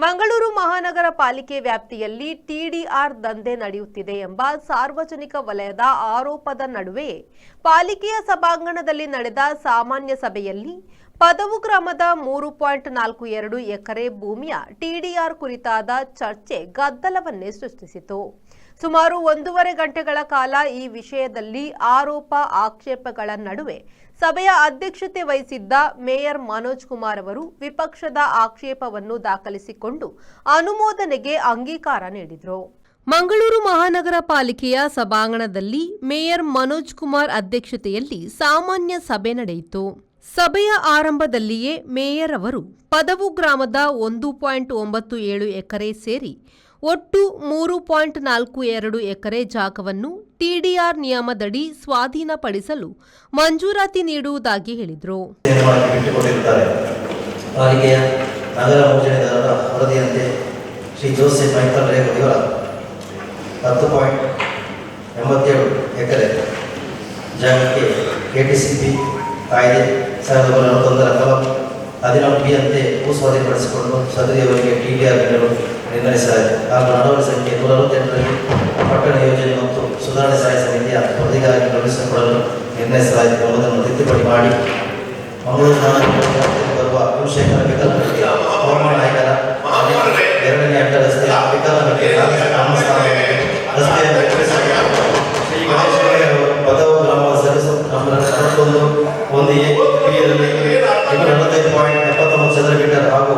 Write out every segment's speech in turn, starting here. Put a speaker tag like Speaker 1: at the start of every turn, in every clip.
Speaker 1: ಮಂಗಳೂರು ಮಹಾನಗರ ಪಾಲಿಕೆ ವ್ಯಾಪ್ತಿಯಲ್ಲಿ ಟಿಡಿಆರ್ ದಂಧೆ ನಡೆಯುತ್ತಿದೆ ಎಂಬ ಸಾರ್ವಜನಿಕ ವಲಯದ ಆರೋಪದ ನಡುವೆ ಪಾಲಿಕೆಯ ಸಭಾಂಗಣದಲ್ಲಿ ನಡೆದ ಸಾಮಾನ್ಯ ಸಭೆಯಲ್ಲಿ ಪದವು ಗ್ರಾಮದ 3.42 ಎಕರೆ ಭೂಮಿಯ ಟಿಡಿಆರ್ ಕುರಿತಾದ ಚರ್ಚೆ ಗದ್ದಲವನ್ನೇ ಸೃಷ್ಟಿಸಿತು. ಸುಮಾರು 1.5 ಗಂಟೆಗಳ ಕಾಲ ಈ ವಿಷಯದಲ್ಲಿ ಆರೋಪ ಆಕ್ಷೇಪಗಳ ನಡುವೆ ಸಭೆಯ ಅಧ್ಯಕ್ಷತೆ ವಹಿಸಿದ್ದ ಮೇಯರ್ ಮನೋಜ್ ಕುಮಾರ್ ಅವರು ವಿಪಕ್ಷದ ಆಕ್ಷೇಪವನ್ನು ದಾಖಲಿಸಿಕೊಂಡು ಅನುಮೋದನೆಗೆ ಅಂಗೀಕಾರ ನೀಡಿದರು. ಮಂಗಳೂರು ಮಹಾನಗರ ಪಾಲಿಕೆಯ ಸಭಾಂಗಣದಲ್ಲಿ ಮೇಯರ್ ಮನೋಜ್ ಕುಮಾರ್ ಅಧ್ಯಕ್ಷತೆಯಲ್ಲಿ ಸಾಮಾನ್ಯ ಸಭೆ ನಡೆಯಿತು. ಸಭೆಯ ಆರಂಭದಲ್ಲಿಯೇ ಮೇಯರ್ ಅವರು ಪದವು ಗ್ರಾಮದ 1.97 ಎಕರೆ ಸೇರಿ ಒಟ್ಟು 3.42 ಎಕರೆ ಜಾಗವನ್ನು ಟಿಡಿಆರ್ ನಿಯಮದಡಿ ಸ್ವಾಧೀನಪಡಿಸಲು ಮಂಜೂರಾತಿ ನೀಡುವುದಾಗಿ ಹೇಳಿದರು.
Speaker 2: ಪಾಲಿಕೆಯ ನಗರ ಯೋಜನೆದಾರರ ವರದಿಯಂತೆ ಶ್ರೀ ಜೋಸೆಫ್ ಮೈಕಲ್ ರೇಖ ಇವರ 10.87 ಎಕರೆ ಜಾಗಕ್ಕೆ ಕೆಟಿಸಿಪಿ ಕಾಯ್ದೆ 1941 ಕಲಂ 14 ಅಂತೆ ಭೂ ಸ್ವಾಧೀನಪಡಿಸಿಕೊಂಡು ಸದರಿಯವರಿಗೆ ಟಿಡಿಆರ್ ನೀಡಲು ನಿರ್ಣಯಿಸಲಾಗಿದೆ. ಹಾಗೂ ನಡವಳಿ ಸಂಖ್ಯೆ 168ರಲ್ಲಿ ಪಟ್ಟಣ ಯೋಜನೆ ಮತ್ತು ಸುಧಾರಣೆ ಸಹಾಯ ಸಮಿತಿಯ ವರದಿಗಾಗಿ ಕಳುಹಿಸಿಕೊಡಲು ನಿರ್ಣಯಿಸಲಾಗಿದೆ ಎಂಬುದನ್ನು ತಿದ್ದುಪಡಿ ಮಾಡಿ ಮಂಗಳೂರು ಮಹಾನಗರ ಬರುವ ಕುಲಶೇಖರ ವಿಕಲರಿಗೆ ಹವಾಮಾನ ನಾಯಕರ 2ನೇ ಅಡ್ಡ ರಸ್ತೆಯ ವಿಕಲರಿಗೆ ರಸ್ತೆಯ ಶ್ರೀ ಗಣೇಶ ಪದವು ಗ್ರಾಮದ ಸದಸ್ಯ ನಂಬರ್ 41 ಹಾಗೂ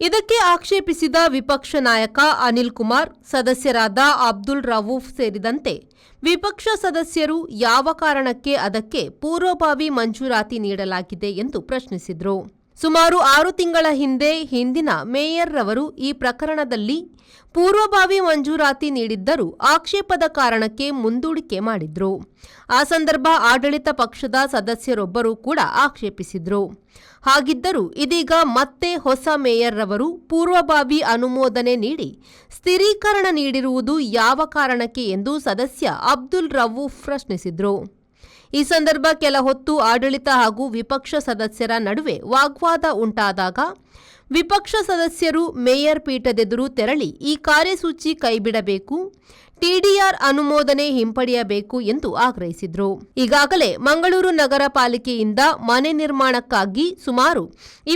Speaker 1: ಇದಕ್ಕೆ ಆಕ್ಷೇಪಿಸಿದ ವಿಪಕ್ಷ ನಾಯಕ ಅನಿಲ್ ಕುಮಾರ್, ಸದಸ್ಯರಾದ ಅಬ್ದುಲ್ ರವೂಫ್ ಸೇರಿದಂತೆ ವಿಪಕ್ಷ ಸದಸ್ಯರು ಯಾವ ಕಾರಣಕ್ಕೆ ಅದಕ್ಕೆ ಪೂರ್ವಭಾವಿ ಮಂಜೂರಾತಿ ನೀಡಲಾಗಿದೆ ಎಂದು ಪ್ರಶ್ನಿಸಿದರು. ಸುಮಾರು 6 ತಿಂಗಳ ಹಿಂದಿನ ಮೇಯರ್ ರವರು ಈ ಪ್ರಕರಣದಲ್ಲಿ ಪೂರ್ವಭಾವಿ ಮಂಜೂರಾತಿ ನೀಡಿದ್ದರೂ ಆಕ್ಷೇಪದ ಕಾರಣಕ್ಕೆ ಮುಂದೂಡಿಕೆ ಮಾಡಿದ್ರು. ಆ ಸಂದರ್ಭ ಆಡಳಿತ ಪಕ್ಷದ ಸದಸ್ಯರೊಬ್ಬರು ಕೂಡ ಆಕ್ಷೇಪಿಸಿದ್ರು. ಹಾಗಿದ್ದರೂ ಇದೀಗ ಮತ್ತೆ ಹೊಸ ಮೇಯರ್ ರವರು ಪೂರ್ವಭಾವಿ ಅನುಮೋದನೆ ನೀಡಿ ಸ್ಥಿರೀಕರಣ ನೀಡಿರುವುದು ಯಾವ ಕಾರಣಕ್ಕೆ ಎಂದು ಸದಸ್ಯ ಅಬ್ದುಲ್ ರವೂಫ್ ಪ್ರಶ್ನಿಸಿದ್ರು. ಈ ಸಂದರ್ಭ ಕೆಲ ಹೊತ್ತು ಆಡಳಿತ ಹಾಗೂ ವಿಪಕ್ಷ ಸದಸ್ಯರ ನಡುವೆ ವಾಗ್ವಾದ ಉಂಟಾದಾಗ ವಿಪಕ್ಷ ಸದಸ್ಯರು ಮೇಯರ್ ಪೀಠದೆದುರು ತೆರಳಿ ಈ ಕಾರ್ಯಸೂಚಿ ಕೈಬಿಡಬೇಕು, ಟಿಡಿಆರ್ ಅನುಮೋದನೆ ಹಿಂಪಡೆಯಬೇಕು ಎಂದು ಆಗ್ರಹಿಸಿದರು. ಈಗಾಗಲೇ ಮಂಗಳೂರು ನಗರ ಪಾಲಿಕೆಯಿಂದ ಮನೆ ನಿರ್ಮಾಣಕ್ಕಾಗಿ ಸುಮಾರು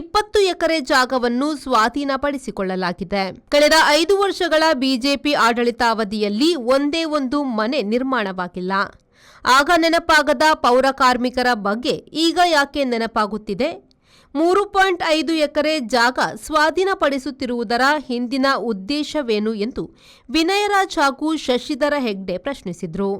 Speaker 1: 20 ಎಕರೆ ಜಾಗವನ್ನು ಸ್ವಾಧೀನಪಡಿಸಿಕೊಳ್ಳಲಾಗಿದೆ. ಕಳೆದ 5 ವರ್ಷಗಳ ಬಿಜೆಪಿ ಆಡಳಿತಾವಧಿಯಲ್ಲಿ ಒಂದೇ ಒಂದು ಮನೆ ನಿರ್ಮಾಣವಾಗಿಲ್ಲ. ಆಗ ನೆನಪಾಗದ ಪೌರ ಕಾರ್ಮಿಕರ ಬಗ್ಗೆ ಈಗ ಯಾಕೆ ನೆನಪಾಗುತ್ತಿದೆ? 3.5 ಎಕರೆ ಜಾಗ ಸ್ವಾಧೀನಪಡಿಸುತ್ತಿರುವುದರ ಹಿಂದಿನ ಉದ್ದೇಶವೇನು ಎಂದು ವಿನಯರಾಜ್ ಹಾಗೂ ಶಶಿಧರ ಹೆಗ್ಡೆ ಪ್ರಶ್ನಿಸಿದರು.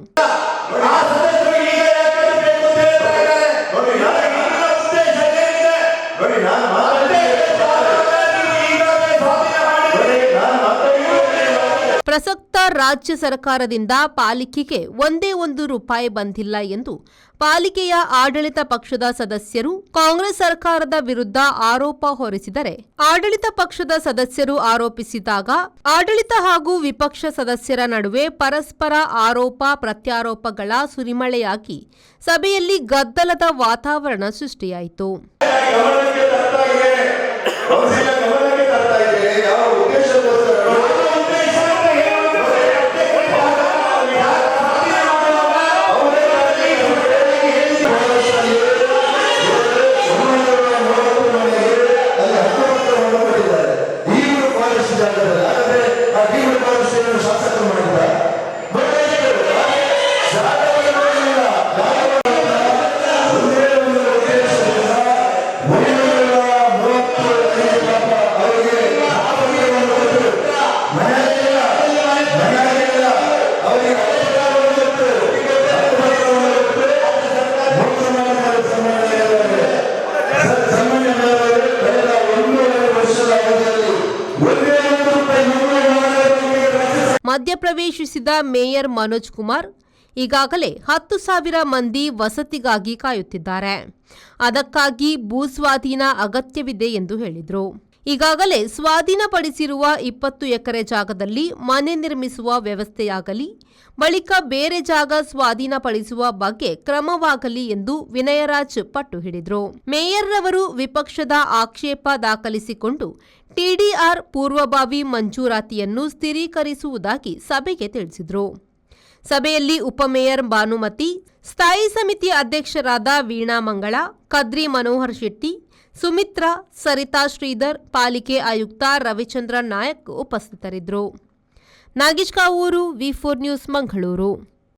Speaker 1: ಪ್ರಸಕ್ತ ರಾಜ್ಯ ಸರ್ಕಾರದಿಂದ ಪಾಲಿಕೆಗೆ ಒಂದೇ ಒಂದು ರೂಪಾಯಿ ಬಂದಿಲ್ಲ ಎಂದು ಪಾಲಿಕೆಯ ಆಡಳಿತ ಪಕ್ಷದ ಸದಸ್ಯರು ಕಾಂಗ್ರೆಸ್ ಸರ್ಕಾರದ ವಿರುದ್ಧ ಆರೋಪ ಹೊರಿಸಿದರೆ, ಆಡಳಿತ ಪಕ್ಷದ ಸದಸ್ಯರು ಆರೋಪಿಸಿದಾಗ ಆಡಳಿತ ಹಾಗೂ ವಿಪಕ್ಷ ಸದಸ್ಯರ ನಡುವೆ ಪರಸ್ಪರ ಆರೋಪ ಪ್ರತ್ಯಾರೋಪಗಳ ಸುರಿಮಳೆಯಾಗಿ ಸಭೆಯಲ್ಲಿ ಗದ್ದಲದ ವಾತಾವರಣ ಸೃಷ್ಟಿಯಾಯಿತು. ಮಧ್ಯಪ್ರವೇಶಿಸಿದ ಮೇಯರ್ ಮನೋಜ್ ಕುಮಾರ್ ಈಗಾಗಲೇ 10,000 ಮಂದಿ ವಸತಿಗಾಗಿ ಕಾಯುತ್ತಿದ್ದಾರೆ. ಅದಕ್ಕಾಗಿ ಭೂಸ್ವಾಧೀನ ಅಗತ್ಯವಿದೆ ಎಂದು ಹೇಳಿದರು. ಈಗಾಗಲೇ ಸ್ವಾಧೀನಪಡಿಸಿರುವ 20 ಎಕರೆ ಜಾಗದಲ್ಲಿ ಮನೆ ನಿರ್ಮಿಸುವ ವ್ಯವಸ್ಥೆಯಾಗಲಿ, ಬಳಿಕ ಬೇರೆ ಜಾಗ ಸ್ವಾಧೀನಪಡಿಸುವ ಬಗ್ಗೆ ಕ್ರಮವಾಗಲಿ ಎಂದು ವಿನಯರಾಜ್ ಪಟ್ಟು ಹಿಡಿದರು. ಮೇಯರ್ ರವರು ವಿಪಕ್ಷದ ಆಕ್ಷೇಪ ದಾಖಲಿಸಿಕೊಂಡು ಟಿಡಿಆರ್ ಪೂರ್ವಭಾವಿ ಮಂಜೂರಾತಿಯನ್ನು ಸ್ಥಿರೀಕರಿಸುವುದಾಗಿ ಸಭೆಗೆ ತಿಳಿಸಿದರು. ಸಭೆಯಲ್ಲಿ ಉಪಮೇಯರ್ ಭಾನುಮತಿ, ಸ್ಥಾಯಿ ಸಮಿತಿ ಅಧ್ಯಕ್ಷರಾದ ವೀಣಾ ಮಂಗಳ, ಕದ್ರಿ ಮನೋಹರ್ ಶೆಟ್ಟಿ, ಸುಮಿತ್ರಾ, ಸರಿತಾ ಶ್ರೀಧರ್, ಪಾಲಿಕೆ ಆಯುಕ್ತ ರವಿಚಂದ್ರನ್ ನಾಯಕ್ ಉಪಸ್ಥಿತರಿದ್ದರು. ನಾಗೇಶ್ ಕಾವೂರು, ವಿ4 ನ್ಯೂಸ್, ಮಂಗಳೂರು.